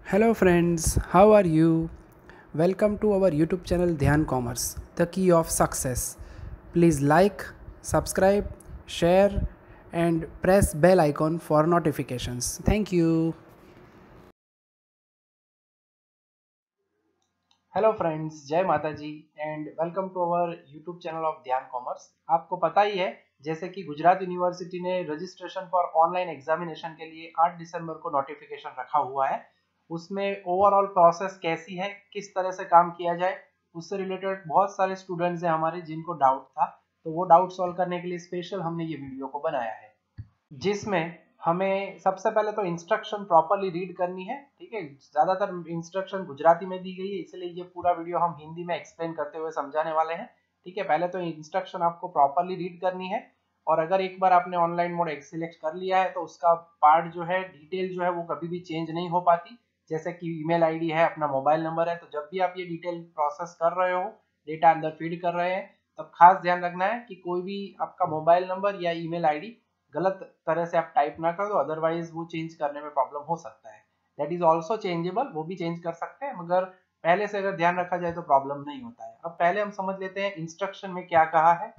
Hello friends, how are you? Welcome to our YouTube channel Dhyan Commerce, the key of success. Please like, subscribe, share and press bell icon for notifications. Thank you. Hello friends, जय माता जी and welcome to our YouTube channel of Dhyan commerce. आपको पता ही है जैसे कि Gujarat university ने रजिस्ट्रेशन फॉर ऑनलाइन एग्जामिनेशन के लिए 8 दिसंबर को नोटिफिकेशन रखा हुआ है। उसमें ओवरऑल प्रोसेस कैसी है, किस तरह से काम किया जाए, उससे रिलेटेड बहुत सारे स्टूडेंट्स हैं हमारे जिनको डाउट था, तो वो डाउट सॉल्व करने के लिए स्पेशल हमने ये वीडियो को बनाया है, जिसमें हमें सबसे पहले तो इंस्ट्रक्शन प्रॉपरली रीड करनी है। ठीक है, ज्यादातर इंस्ट्रक्शन गुजराती में दी गई है, इसलिए ये पूरा वीडियो हम हिंदी में एक्सप्लेन करते हुए समझाने वाले हैं। ठीक है, पहले तो इंस्ट्रक्शन आपको प्रॉपरली रीड करनी है, और अगर एक बार आपने ऑनलाइन मोड सिलेक्ट कर लिया है तो उसका पार्ट जो है, डिटेल जो है वो कभी भी चेंज नहीं हो पाती। जैसे कि ईमेल आईडी है, अपना मोबाइल नंबर है, तो जब भी आप ये डिटेल प्रोसेस कर रहे हो, डेटा अंदर फीड कर रहे हैं, तब खास ध्यान रखना है कि कोई भी आपका मोबाइल नंबर या ईमेल आईडी गलत तरह से आप टाइप ना कर दो, अदरवाइज वो चेंज करने में प्रॉब्लम हो सकता है। दैट इज ऑल्सो चेंजेबल, वो भी चेंज कर सकते हैं, मगर पहले से अगर ध्यान रखा जाए तो प्रॉब्लम नहीं होता है। अब पहले हम समझ लेते हैं इंस्ट्रक्शन में क्या कहा है।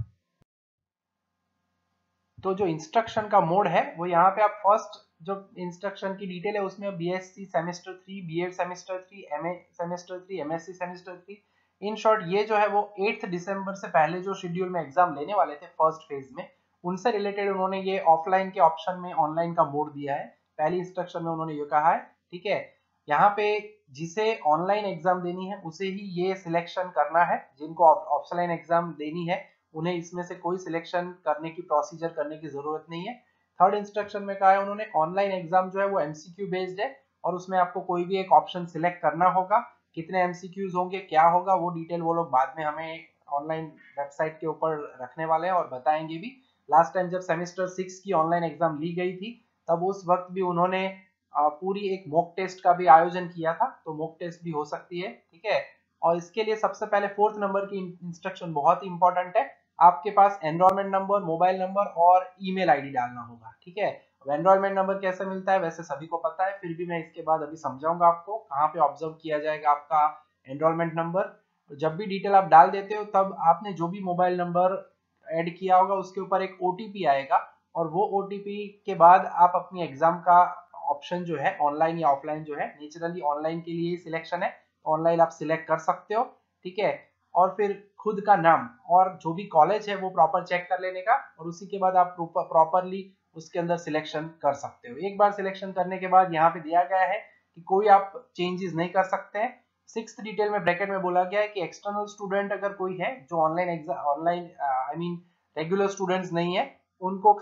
तो जो इंस्ट्रक्शन का मोड है वो यहाँ पे आप फर्स्ट जो इंस्ट्रक्शन की डिटेल है उसमें BSc semester 3, BEd semester 3, MA semester 3, MSc semester 3, in short ये जो है वो 8 दिसंबर से पहले जो शेड्यूल में एग्जाम लेने वाले थे फर्स्ट फेज में, उनसे रिलेटेड उन्होंने ये ऑफलाइन के ऑप्शन में ऑनलाइन का मोड दिया है। पहली इंस्ट्रक्शन में उन्होंने ये कहा है। ठीक है, यहाँ पे जिसे ऑनलाइन एग्जाम देनी है उसे ही ये सिलेक्शन करना है, जिनको ऑफलाइन एग्जाम देनी है उन्हें इसमें से कोई सिलेक्शन करने की प्रोसीजर करने की जरूरत नहीं है। थर्ड इंस्ट्रक्शन में कहा है उन्होंने ऑनलाइन एग्जाम जो है वो एमसीक्यू बेस्ड है, और उसमें आपको कोई भी एक ऑप्शन सिलेक्ट करना होगा। कितने एमसीक्यूज होंगे, क्या होगा, वो डिटेल वो लोग बाद में हमें ऑनलाइन वेबसाइट के ऊपर रखने वाले हैं और बताएंगे भी। लास्ट टाइम जब सेमेस्टर 6 की ऑनलाइन एग्जाम ली गई थी, तब उस वक्त भी उन्होंने पूरी एक मॉक टेस्ट का भी आयोजन किया था, तो मॉक टेस्ट भी हो सकती है। ठीक है, और इसके लिए सबसे पहले 4th नंबर की इंस्ट्रक्शन बहुत ही इंपॉर्टेंट है। आपके पास एनरोलमेंट नंबर, मोबाइल नंबर और ईमेल आईडी डालना होगा। ठीक है, एनरोलमेंट नंबर कैसे मिलता है वैसे सभी को पता है, फिर भी मैं इसके बाद अभी समझाऊंगा आपको कहाँ पे ऑब्जर्व किया जाएगा आपका एनरोलमेंट नंबर। जब भी डिटेल आप डाल देते हो तब आपने जो भी मोबाइल नंबर ऐड किया होगा उसके ऊपर एक ओटीपी आएगा, और वो ओटीपी के बाद आप अपनी एग्जाम का ऑप्शन जो है ऑनलाइन या ऑफलाइन जो है, नेचुरली ऑनलाइन के लिए सिलेक्शन है, ऑनलाइन आप सिलेक्ट कर सकते हो। ठीक है, और फिर खुद का नाम और जो भी कॉलेज है वो प्रॉपर चेक कर लेने का, और उसी के बाद आप प्रॉपरली उसके अंदर सिलेक्शन कर सकते हो। एक बार सिलेक्शन करने के बाद यहाँ पे दिया गया है कि कोई आप चेंजेस नहीं कर सकते हैं। 6th डिटेल में ब्रैकेट में बोला गया है कि एक्सटर्नल स्टूडेंट अगर कोई है जो online exam online I mean regular students नहीं है, उनको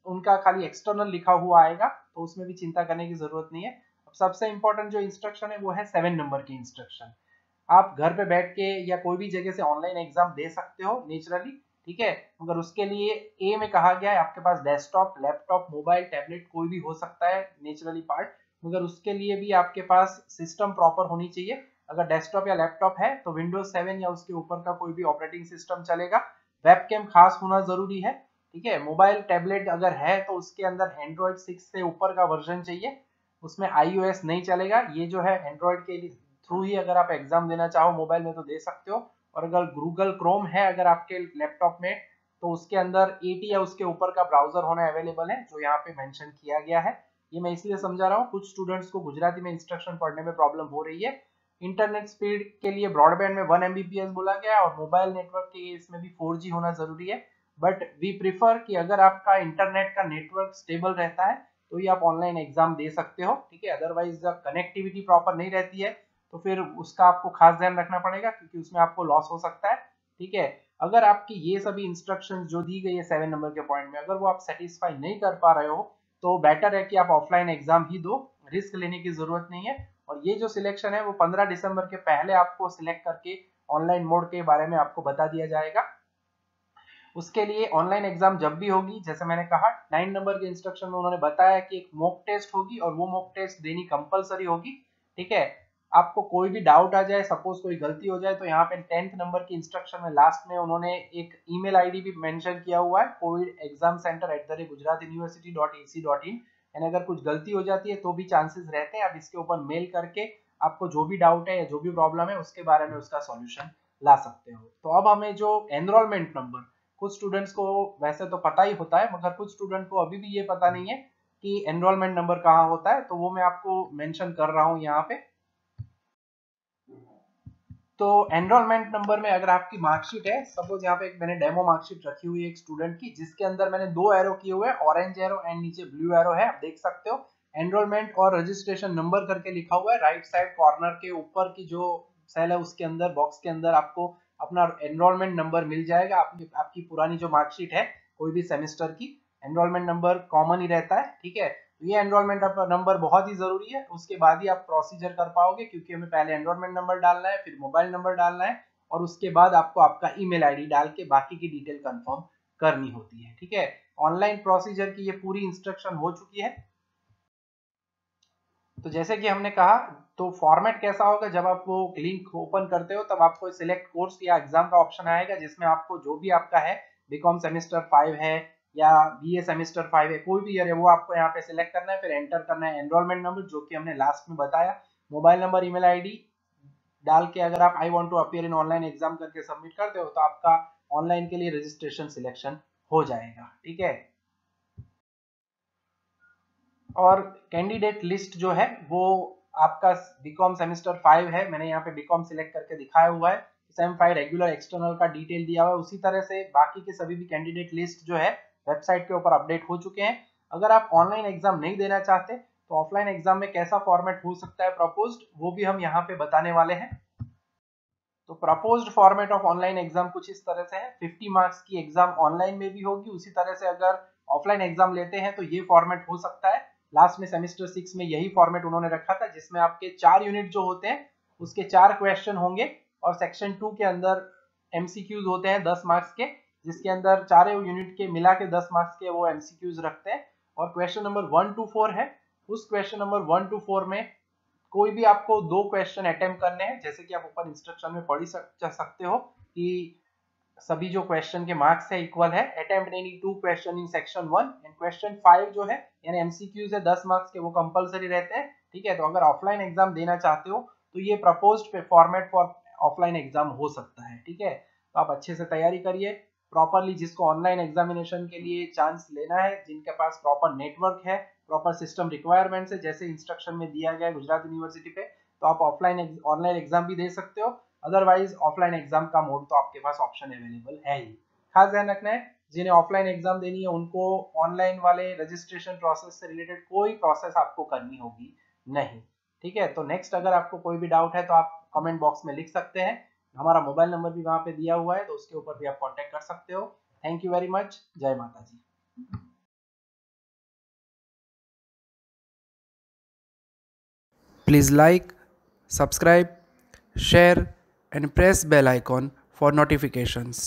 उनका खाली एक्सटर्नल लिखा हुआ आएगा, तो उसमें भी चिंता करने की जरूरत नहीं है। अब सबसे इंपॉर्टेंट जो इंस्ट्रक्शन है वो है 7 नंबर की इंस्ट्रक्शन। आप घर पे बैठ के या कोई भी जगह से ऑनलाइन एग्जाम दे सकते हो नेचुरली। ठीक है, मगर उसके लिए ए में कहा गया है आपके पास डेस्कटॉप, लैपटॉप, मोबाइल, टैबलेट कोई भी हो सकता है नेचुरली पार्ट, मगर उसके लिए भी आपके पास सिस्टम प्रॉपर होनी चाहिए। अगर डेस्कटॉप या लैपटॉप है तो विंडोज 7 या उसके ऊपर का कोई भी ऑपरेटिंग सिस्टम चलेगा। वेबकैम खास होना जरूरी है। ठीक है, मोबाइल टैबलेट अगर है तो उसके अंदर एंड्रॉइड 6 से ऊपर का वर्जन चाहिए, उसमें iOS नहीं चलेगा। ये जो है एंड्रॉइड के थ्रू ही अगर आप एग्जाम देना चाहो मोबाइल में तो दे सकते हो, और अगर गूगल क्रोम है अगर आपके लैपटॉप में, तो उसके अंदर 80 या उसके ऊपर का ब्राउजर होना अवेलेबल है, जो यहाँ पे मेंशन किया गया है। ये मैं इसलिए समझा रहा हूँ, कुछ स्टूडेंट्स को गुजराती में इंस्ट्रक्शन पढ़ने में प्रॉब्लम हो रही है। इंटरनेट स्पीड के लिए ब्रॉडबैंड में 1 Mbps बोला गया है, और मोबाइल नेटवर्क के इसमें भी 4G होना जरूरी है। बट वी प्रिफर कि अगर आपका इंटरनेट का नेटवर्क स्टेबल रहता है तो ही आप ऑनलाइन एग्जाम दे सकते हो। ठीक है, अदरवाइज जब कनेक्टिविटी प्रॉपर नहीं रहती है तो फिर उसका आपको खास ध्यान रखना पड़ेगा, क्योंकि उसमें आपको लॉस हो सकता है। ठीक है, अगर आपकी ये सभी इंस्ट्रक्शंस जो दी गई है 7 नंबर के पॉइंट में, अगर वो आप सेटिस्फाई नहीं कर पा रहे हो तो बेटर है कि आप ऑफलाइन एग्जाम ही दो, रिस्क लेने की जरूरत नहीं है। और ये जो सिलेक्शन है वो 15 दिसंबर के पहले आपको सिलेक्ट करके ऑनलाइन मोड के बारे में आपको बता दिया जाएगा। उसके लिए ऑनलाइन एग्जाम जब भी होगी, जैसे मैंने कहा 9 नंबर के इंस्ट्रक्शन में उन्होंने बताया कि एक मॉक टेस्ट होगी, और वो मॉक टेस्ट देनी कंपलसरी होगी। ठीक है, आपको कोई भी डाउट आ जाए, सपोज कोई गलती हो जाए, तो यहाँ पे 10th नंबर की इंस्ट्रक्शन में लास्ट में उन्होंने एक ईमेल आईडी भी मेंशन किया हुआ है, covid exam center@gujaratuniversity.ac.in। यानी अगर कुछ गलती हो जाती है तो भी चांसेस रहते हैं आप इसके ऊपर मेल करके आपको जो भी डाउट है या जो भी प्रॉब्लम है उसके बारे में उसका सॉल्यूशन ला सकते हो। तो अब हमें जो एनरोलमेंट नंबर, कुछ स्टूडेंट्स को वैसे तो पता ही होता है मगर कुछ स्टूडेंट को अभी भी ये पता नहीं है कि एनरोलमेंट नंबर कहाँ होता है, तो वो मैं आपको मेंशन कर रहा हूँ यहाँ पे। तो एनरोलमेंट नंबर में अगर आपकी मार्कशीट है, सपोज यहाँ पे एक मैंने डेमो मार्कशीट रखी हुई है एक स्टूडेंट की, जिसके अंदर मैंने 2 एरो किए हुए हैं, ऑरेंज एरो एंड नीचे ब्लू एरो है, आप देख सकते हो। एनरोलमेंट और रजिस्ट्रेशन नंबर करके लिखा हुआ है, राइट साइड कॉर्नर के ऊपर की जो सेल है उसके अंदर बॉक्स के अंदर आपको अपना एनरोलमेंट नंबर मिल जाएगा। आपकी पुरानी जो मार्कशीट है कोई भी सेमेस्टर की, एनरोलमेंट नंबर कॉमन ही रहता है, ठीक है। ये एनरोलमेंट नंबर बहुत ही जरूरी है, उसके बाद ही आप प्रोसीजर कर पाओगे, क्योंकि हमें पहले एनरोलमेंट नंबर डालना है, फिर मोबाइल नंबर डालना है और उसके बाद आपको आपका ईमेल आईडी डाल के बाकी की डिटेल कंफर्म करनी होती है, ठीक है। ऑनलाइन प्रोसीजर की ये पूरी इंस्ट्रक्शन हो चुकी है। तो जैसे कि हमने कहा, तो फॉर्मेट कैसा होगा, जब आप वो लिंक ओपन करते हो तब आपको सिलेक्ट कोर्स या एग्जाम का ऑप्शन आएगा, जिसमें आपको जो भी आपका है, बीकॉम सेमेस्टर 5 है या बीए सेमेस्टर 5 है, कोई भी ईयर है, वो आपको यहाँ पे सिलेक्ट करना है, फिर एंटर करना है एनरोलमेंट नंबर जो कि हमने लास्ट में बताया, मोबाइल नंबर, ईमेल आईडी डाल के अगर आप I want to appear in online exam करके सबमिट करते हो तो आपका ऑनलाइन के लिए रजिस्ट्रेशन सिलेक्शन हो जाएगा, ठीक है। और कैंडिडेट लिस्ट जो है वो आपका बीकॉम सेमेस्टर 5 है, मैंने यहाँ पे बीकॉम सिलेक्ट करके दिखाया हुआ है, सेम 5 रेगुलर एक्सटर्नल का डिटेल दिया हुआ है, उसी तरह से बाकी के सभी भी कैंडिडेट लिस्ट जो है वेबसाइट के ऊपर अपडेट हो चुके हैं। अगर आप ऑनलाइन एग्जाम नहीं देना चाहते तो ऑफलाइन एग्जाम में कैसा फॉर्मेट हो सकता है प्रपोज्ड, वो भी हम यहाँ पे बताने वाले हैं। तो proposed format of online exam कुछ इस तरह से है, 50 मार्क्स की एग्जाम ऑनलाइन में भी होगी, उसी तरह से अगर ऑफलाइन एग्जाम लेते हैं तो ये फॉर्मेट हो सकता है। लास्ट में सेमेस्टर 6 में यही फॉर्मेट उन्होंने रखा था, जिसमें आपके 4 यूनिट जो होते हैं उसके 4 क्वेश्चन होंगे और सेक्शन 2 के अंदर एमसीक्यूज होते हैं 10 मार्क्स के, जिसके अंदर चारों यूनिट के मिला के 10 मार्क्स के वो एमसीक्यूज रखते हैं। और क्वेश्चन नंबर 1 to 4 है, उस क्वेश्चन नंबर 1 to 4 में कोई भी आपको 2 क्वेश्चन अटेम्प्ट करने हैं, जैसे कि आप ऊपर इंस्ट्रक्शन में पढ़ सकते हो कि सभी जो क्वेश्चन के मार्क्स है इक्वल है, attempt any 2 question in section 1 and question 5 जो है यानी एमसीक्यूज है 10 मार्क्स के, वो कंपलसरी रहते हैं, ठीक है। तो अगर ऑफलाइन एग्जाम देना चाहते हो तो ये proposed format for offline exam हो सकता है, ठीक है। तो आप अच्छे से तैयारी करिए प्रॉपरली, जिसको ऑनलाइन एग्जामिनेशन के लिए चांस लेना है, जिनके पास प्रॉपर नेटवर्क है, प्रॉपर सिस्टम रिक्वायरमेंट्स है जैसे इंस्ट्रक्शन में दिया गया है गुजरात यूनिवर्सिटी पे, तो आप ऑनलाइन एग्जाम भी दे सकते हो। अदरवाइज ऑफलाइन एग्जाम का मोड तो आपके पास ऑप्शन अवेलेबल है ही। खास ध्यान रखना है, जिन्हें ऑफलाइन एग्जाम देनी है उनको ऑनलाइन वाले रजिस्ट्रेशन प्रोसेस से रिलेटेड कोई प्रोसेस आपको करनी होगी नहीं, ठीक है। तो नेक्स्ट अगर आपको कोई भी डाउट है तो आप कमेंट बॉक्स में लिख सकते हैं, हमारा मोबाइल नंबर भी वहां पे दिया हुआ है, तो उसके ऊपर भी आप कांटेक्ट कर सकते हो। थैंक यू वेरी मच, जय माता जी। Please like, subscribe, share and press bell icon for notifications.